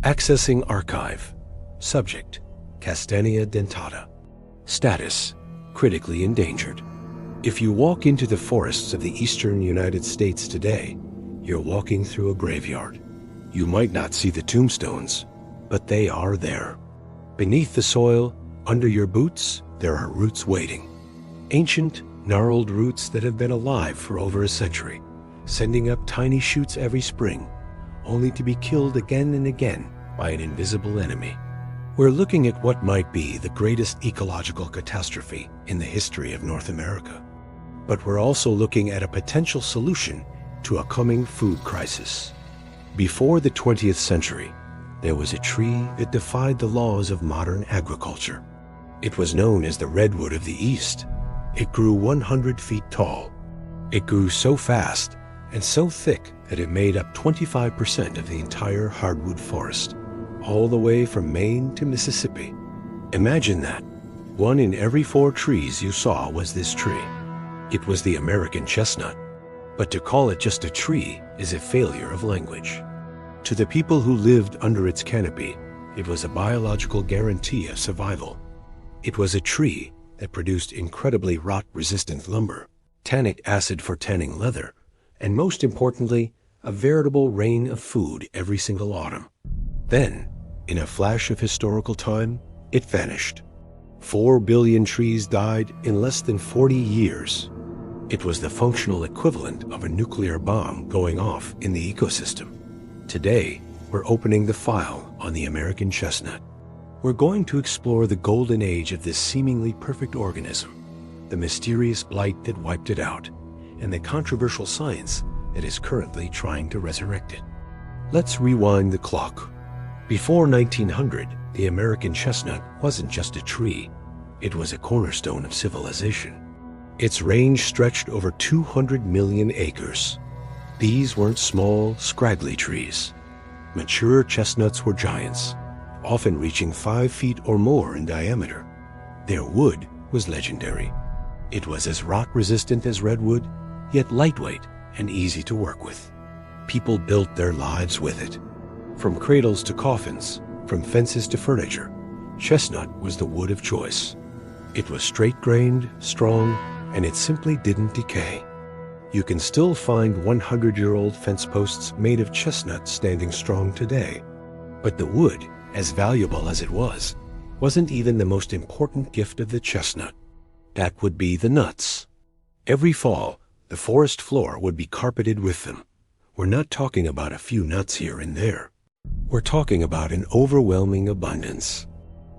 Accessing archive. Subject: Castanea dentata. Status: critically endangered. If you walk into the forests of the eastern United States today, you're walking through a graveyard. You might not see the tombstones, but they are there. Beneath the soil, under your boots, there are roots waiting. Ancient, gnarled roots that have been alive for over a century, sending up tiny shoots every spring, only to be killed again and again by an invisible enemy. We're looking at what might be the greatest ecological catastrophe in the history of North America. But we're also looking at a potential solution to a coming food crisis. Before the 20th century, there was a tree that defied the laws of modern agriculture. It was known as the Redwood of the East. It grew 100 feet tall. It grew so fast and so thick that it made up 25% of the entire hardwood forest, all the way from Maine to Mississippi. Imagine that. 1 in every 4 trees you saw was this tree. It was the American chestnut. But to call it just a tree is a failure of language. To the people who lived under its canopy, it was a biological guarantee of survival. It was a tree that produced incredibly rot-resistant lumber, tannic acid for tanning leather, and most importantly, a veritable rain of food every single autumn. Then, in a flash of historical time, it vanished. 4 billion trees died in less than 40 years. It was the functional equivalent of a nuclear bomb going off in the ecosystem. Today, we're opening the file on the American chestnut. We're going to explore the golden age of this seemingly perfect organism, the mysterious blight that wiped it out, and the controversial science that is currently trying to resurrect it. Let's rewind the clock. Before 1900, the American chestnut wasn't just a tree. It was a cornerstone of civilization. Its range stretched over 200 million acres. These weren't small, scraggly trees. Mature chestnuts were giants, often reaching 5 feet or more in diameter. Their wood was legendary. It was as rot-resistant as redwood, yet lightweight and easy to work with. People built their lives with it. From cradles to coffins, from fences to furniture, chestnut was the wood of choice. It was straight-grained, strong, and it simply didn't decay. You can still find 100-year-old fence posts made of chestnut standing strong today. But the wood, as valuable as it was, wasn't even the most important gift of the chestnut. That would be the nuts. Every fall, the forest floor would be carpeted with them. We're not talking about a few nuts here and there. We're talking about an overwhelming abundance.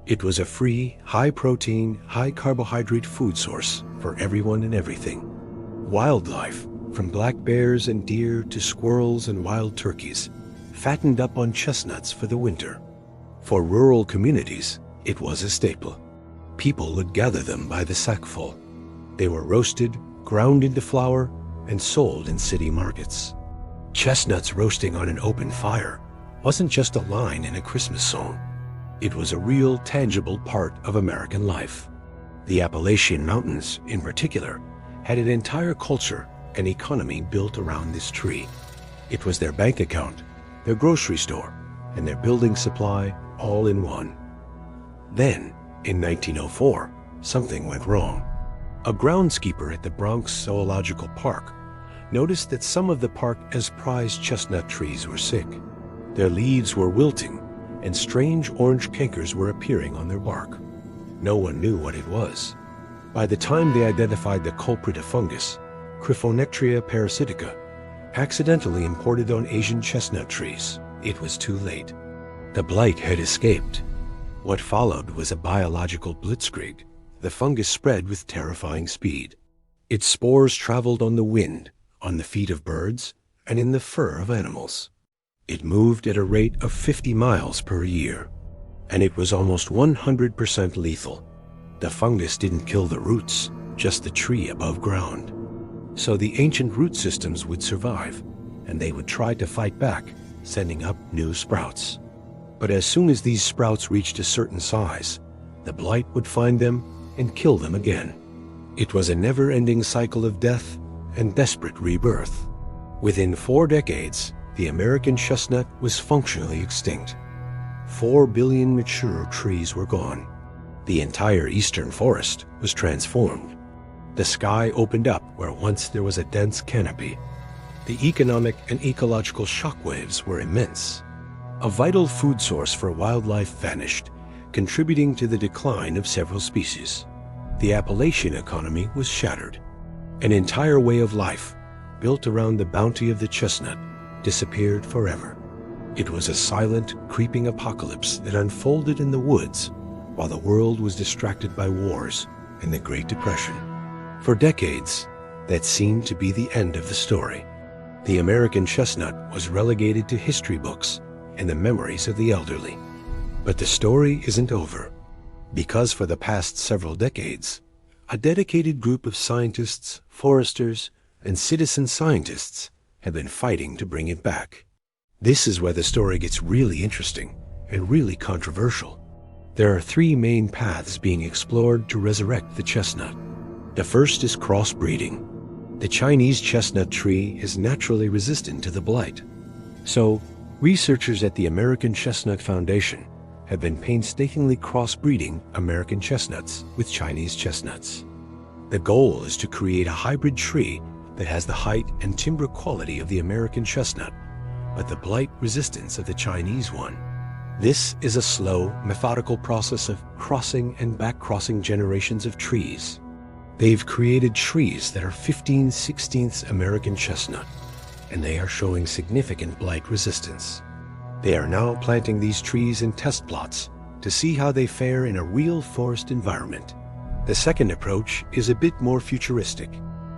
It was a free, high-protein, high-carbohydrate food source for everyone and everything. Wildlife, from black bears and deer to squirrels and wild turkeys, fattened up on chestnuts for the winter. For rural communities, it was a staple. People would gather them by the sackful. They were roasted, ground into flour, and sold in city markets. Chestnuts roasting on an open fire wasn't just a line in a Christmas song. It was a real, tangible part of American life. The Appalachian Mountains, in particular, had an entire culture and economy built around this tree. It was their bank account, their grocery store, and their building supply all in one. Then, in 1904, something went wrong. A groundskeeper at the Bronx Zoological Park noticed that some of the park's prized chestnut trees were sick. Their leaves were wilting, and strange orange cankers were appearing on their bark. No one knew what it was. By the time they identified the culprit of fungus, Cryphonectria parasitica, accidentally imported on Asian chestnut trees, it was too late. The blight had escaped. What followed was a biological blitzkrieg. The fungus spread with terrifying speed. Its spores traveled on the wind, on the feet of birds, and in the fur of animals. It moved at a rate of 50 miles per year, and it was almost 100% lethal. The fungus didn't kill the roots, just the tree above ground. So the ancient root systems would survive, and they would try to fight back, sending up new sprouts. But as soon as these sprouts reached a certain size, the blight would find them and kill them again. It was a never-ending cycle of death and desperate rebirth. Within 4 decades, the American chestnut was functionally extinct. 4 billion mature trees were gone. The entire eastern forest was transformed. The sky opened up where once there was a dense canopy. The economic and ecological shockwaves were immense. A vital food source for wildlife vanished, contributing to the decline of several species. The Appalachian economy was shattered. An entire way of life, built around the bounty of the chestnut, disappeared forever. It was a silent, creeping apocalypse that unfolded in the woods while the world was distracted by wars and the Great Depression. For decades, that seemed to be the end of the story. The American chestnut was relegated to history books and the memories of the elderly. But the story isn't over, because for the past several decades, a dedicated group of scientists, foresters, and citizen scientists have been fighting to bring it back. This is where the story gets really interesting and really controversial. There are three main paths being explored to resurrect the chestnut. The first is crossbreeding. The Chinese chestnut tree is naturally resistant to the blight. So, researchers at the American Chestnut Foundation have been painstakingly crossbreeding American chestnuts with Chinese chestnuts. The goal is to create a hybrid tree that has the height and timber quality of the American chestnut, but the blight resistance of the Chinese one. This is a slow, methodical process of crossing and back-crossing generations of trees. They've created trees that are 15/16 American chestnut, and they are showing significant blight resistance. They are now planting these trees in test plots to see how they fare in a real forest environment. The second approach is a bit more futuristic.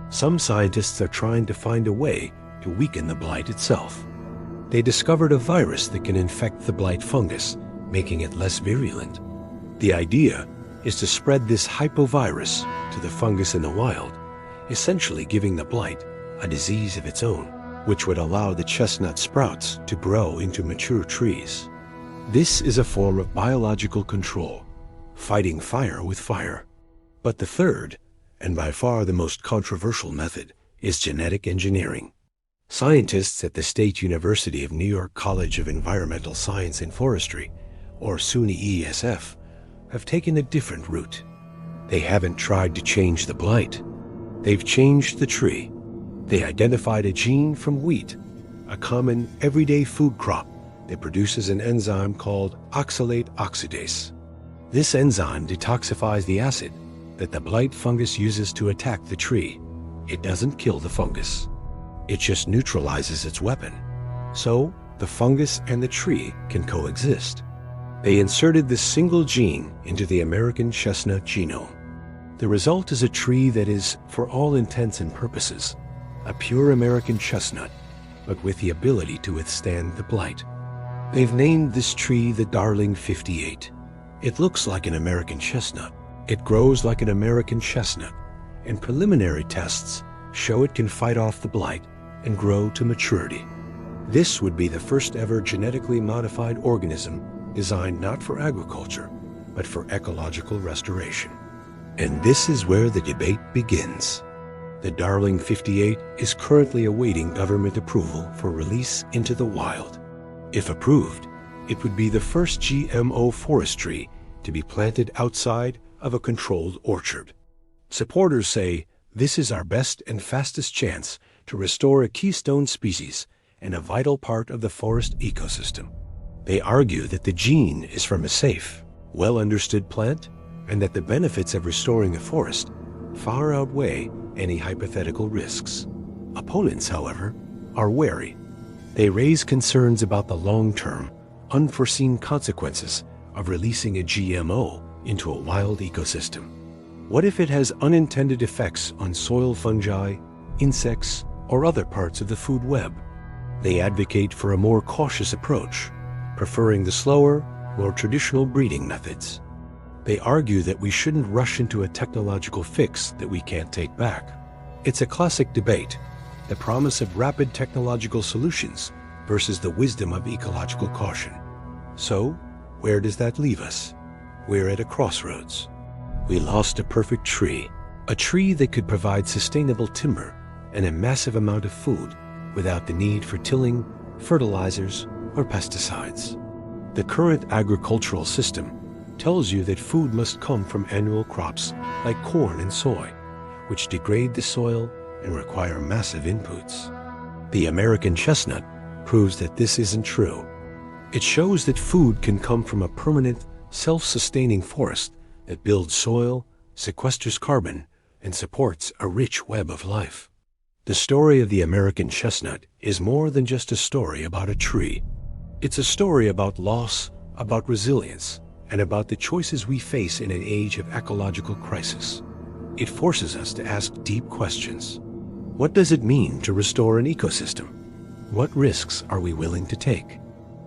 Some scientists are trying to find a way to weaken the blight itself. They discovered a virus that can infect the blight fungus, making it less virulent. The idea is to spread this hypovirus to the fungus in the wild, essentially giving the blight a disease of its own, which would allow the chestnut sprouts to grow into mature trees. This is a form of biological control, fighting fire with fire. But the third, and by far the most controversial method, is genetic engineering. Scientists at the State University of New York College of Environmental Science and Forestry, or SUNY ESF, have taken a different route. They haven't tried to change the blight. They've changed the tree. They identified a gene from wheat, a common everyday food crop that produces an enzyme called oxalate oxidase. This enzyme detoxifies the acid that the blight fungus uses to attack the tree. It doesn't kill the fungus. It just neutralizes its weapon. So the fungus and the tree can coexist. They inserted this single gene into the American chestnut genome. The result is a tree that is, for all intents and purposes, a pure American chestnut, but with the ability to withstand the blight. They've named this tree the Darling 58. It looks like an American chestnut. It grows like an American chestnut, and preliminary tests show it can fight off the blight and grow to maturity. This would be the first ever genetically modified organism designed not for agriculture, but for ecological restoration. And this is where the debate begins. The Darling 58 is currently awaiting government approval for release into the wild. If approved, it would be the first GMO forestry to be planted outside of a controlled orchard. Supporters say this is our best and fastest chance to restore a keystone species and a vital part of the forest ecosystem. They argue that the gene is from a safe, well-understood plant, and that the benefits of restoring a forest far outweigh any hypothetical risks. Opponents, however, are wary. They raise concerns about the long-term, unforeseen consequences of releasing a GMO into a wild ecosystem. What if it has unintended effects on soil fungi, insects, or other parts of the food web? They advocate for a more cautious approach, preferring the slower, more traditional breeding methods. They argue that we shouldn't rush into a technological fix that we can't take back. It's a classic debate, the promise of rapid technological solutions versus the wisdom of ecological caution. So, where does that leave us? We're at a crossroads. We lost a perfect tree, a tree that could provide sustainable timber and a massive amount of food without the need for tilling, fertilizers, or pesticides. The current agricultural system tells you that food must come from annual crops like corn and soy, which degrade the soil and require massive inputs. The American chestnut proves that this isn't true. It shows that food can come from a permanent, self-sustaining forest that builds soil, sequesters carbon, and supports a rich web of life. The story of the American chestnut is more than just a story about a tree. It's a story about loss, about resilience, and about the choices we face in an age of ecological crisis. It forces us to ask deep questions. What does it mean to restore an ecosystem? What risks are we willing to take?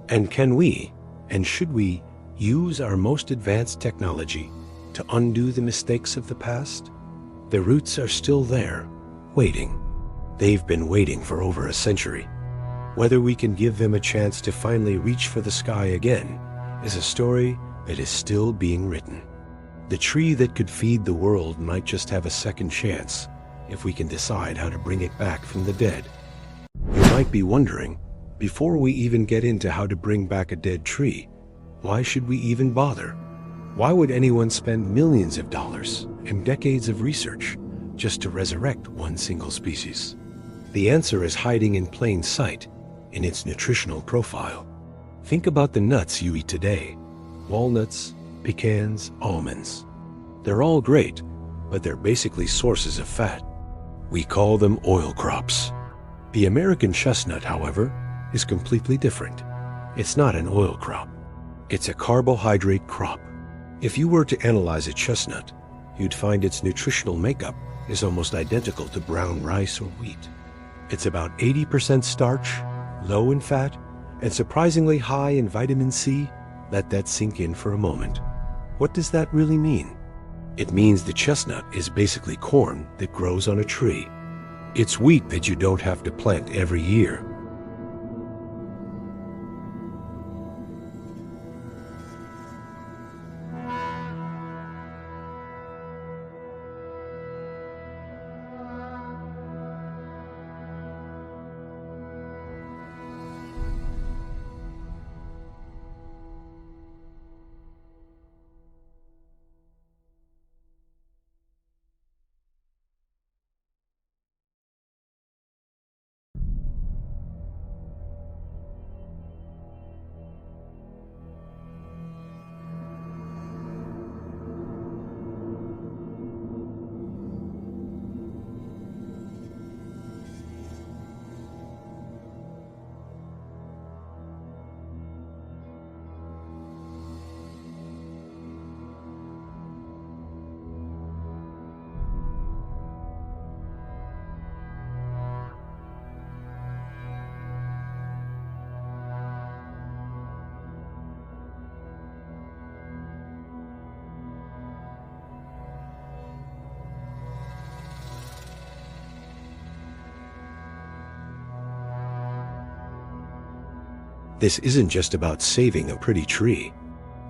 And can we, and should we, use our most advanced technology to undo the mistakes of the past? The roots are still there, waiting. They've been waiting for over a century. Whether we can give them a chance to finally reach for the sky again is a story that is still being written. The tree that could feed the world might just have a second chance if we can decide how to bring it back from the dead. You might be wondering, before we even get into how to bring back a dead tree, why should we even bother? Why would anyone spend millions of dollars and decades of research just to resurrect one single species? The answer is hiding in plain sight in its nutritional profile. Think about the nuts you eat today: walnuts, pecans, almonds. They're all great, but they're basically sources of fat. We call them oil crops. The American chestnut, however, is completely different. It's not an oil crop. It's a carbohydrate crop. If you were to analyze a chestnut, you'd find its nutritional makeup is almost identical to brown rice or wheat. It's about 80% starch, low in fat, and surprisingly high in vitamin C. Let that sink in for a moment. What does that really mean? It means the chestnut is basically corn that grows on a tree. It's wheat that you don't have to plant every year. This isn't just about saving a pretty tree.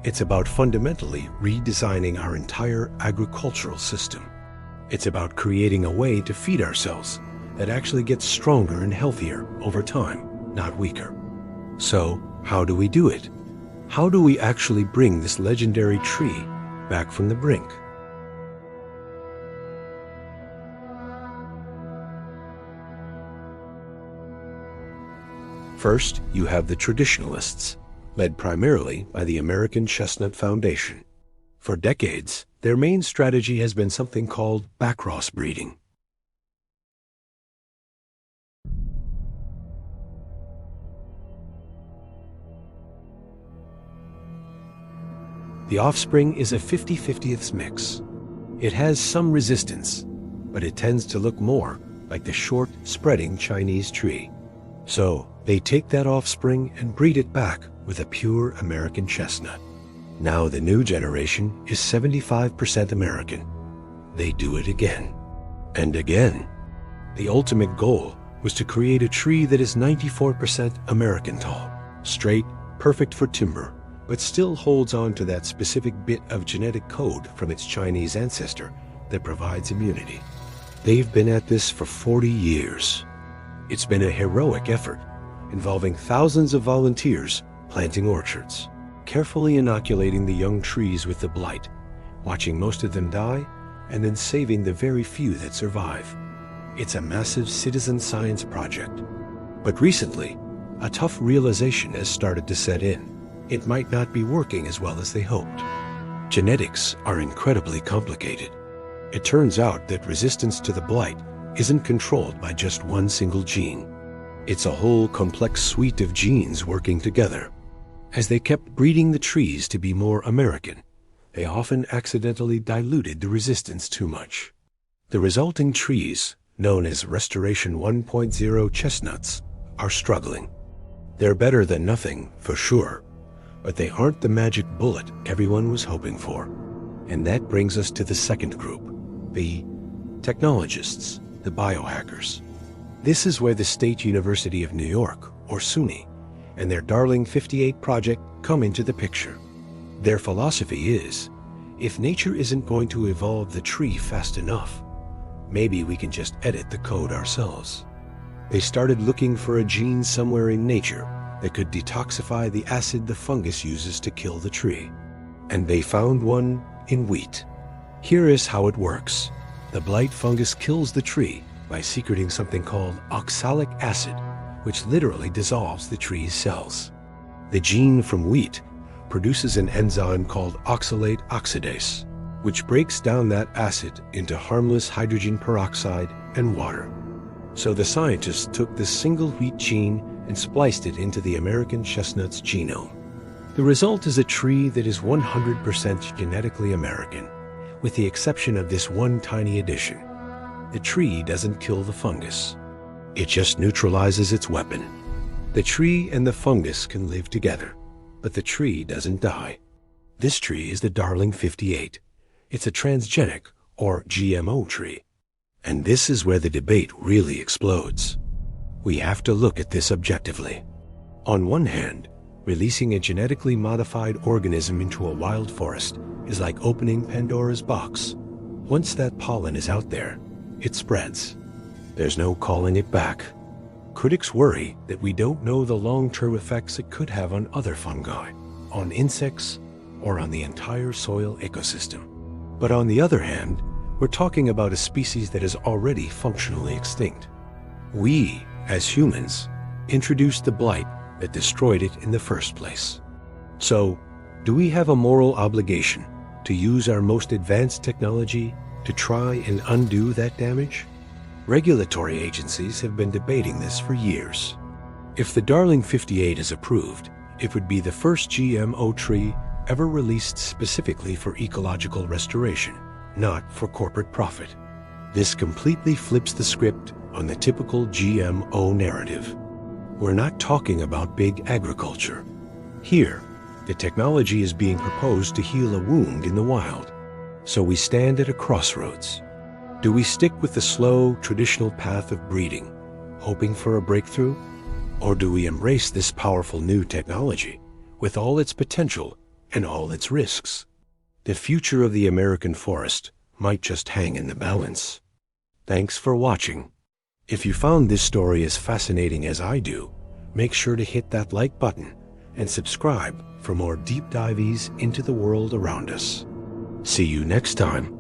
It's about fundamentally redesigning our entire agricultural system. It's about creating a way to feed ourselves that actually gets stronger and healthier over time, not weaker. So, how do we do it? How do we actually bring this legendary tree back from the brink? First, you have the traditionalists, led primarily by the American Chestnut Foundation. For decades, their main strategy has been something called crossbreeding. The offspring is a 50-50th mix. It has some resistance, but it tends to look more like the short, spreading Chinese tree. So, they take that offspring and breed it back with a pure American chestnut. Now the new generation is 75% American. They do it again and again. The ultimate goal was to create a tree that is 94% American tall, straight, perfect for timber, but still holds on to that specific bit of genetic code from its Chinese ancestor that provides immunity. They've been at this for 40 years. It's been a heroic effort, involving thousands of volunteers planting orchards. carefully inoculating the young trees with the blight, watching most of them die, and then saving the very few that survive. It's a massive citizen science project. But recently, a tough realization has started to set in. It might not be working as well as they hoped. Genetics are incredibly complicated. It turns out that resistance to the blight isn't controlled by just one single gene. It's a whole complex suite of genes working together. As they kept breeding the trees to be more American, they often accidentally diluted the resistance too much. The resulting trees, known as Restoration 1.0 chestnuts, are struggling. They're better than nothing, for sure, but they aren't the magic bullet everyone was hoping for. And that brings us to the second group, the technologists, the biohackers. This is where the State University of New York, or SUNY, and their Darling 58 project come into the picture. Their philosophy is, if nature isn't going to evolve the tree fast enough, maybe we can just edit the code ourselves. They started looking for a gene somewhere in nature that could detoxify the acid the fungus uses to kill the tree. And they found one in wheat. Here is how it works. The blight fungus kills the tree by secreting something called oxalic acid, which literally dissolves the tree's cells. The gene from wheat produces an enzyme called oxalate oxidase, which breaks down that acid into harmless hydrogen peroxide and water. So the scientists took this single wheat gene and spliced it into the American chestnut's genome. The result is a tree that is 100% genetically American, with the exception of this one tiny addition. The tree doesn't kill the fungus. It just neutralizes its weapon. The tree and the fungus can live together, but the tree doesn't die. This tree is the Darling 58. It's a transgenic, or GMO tree. And this is where the debate really explodes. We have to look at this objectively. On one hand, releasing a genetically modified organism into a wild forest is like opening Pandora's box. Once that pollen is out there, it spreads. There's no calling it back. Critics worry that we don't know the long-term effects it could have on other fungi, on insects, or on the entire soil ecosystem. But on the other hand, we're talking about a species that is already functionally extinct. We, as humans, introduced the blight that destroyed it in the first place. So, do we have a moral obligation to use our most advanced technology to try and undo that damage? Regulatory agencies have been debating this for years. If the Darling 58 is approved, it would be the first GMO tree ever released specifically for ecological restoration, not for corporate profit. This completely flips the script on the typical GMO narrative. We're not talking about big agriculture. Here, the technology is being proposed to heal a wound in the wild. So we stand at a crossroads. Do we stick with the slow, traditional path of breeding, hoping for a breakthrough? Or do we embrace this powerful new technology with all its potential and all its risks? The future of the American forest might just hang in the balance. Thanks for watching. If you found this story as fascinating as I do, make sure to hit that like button and subscribe for more deep dives into the world around us. See you next time.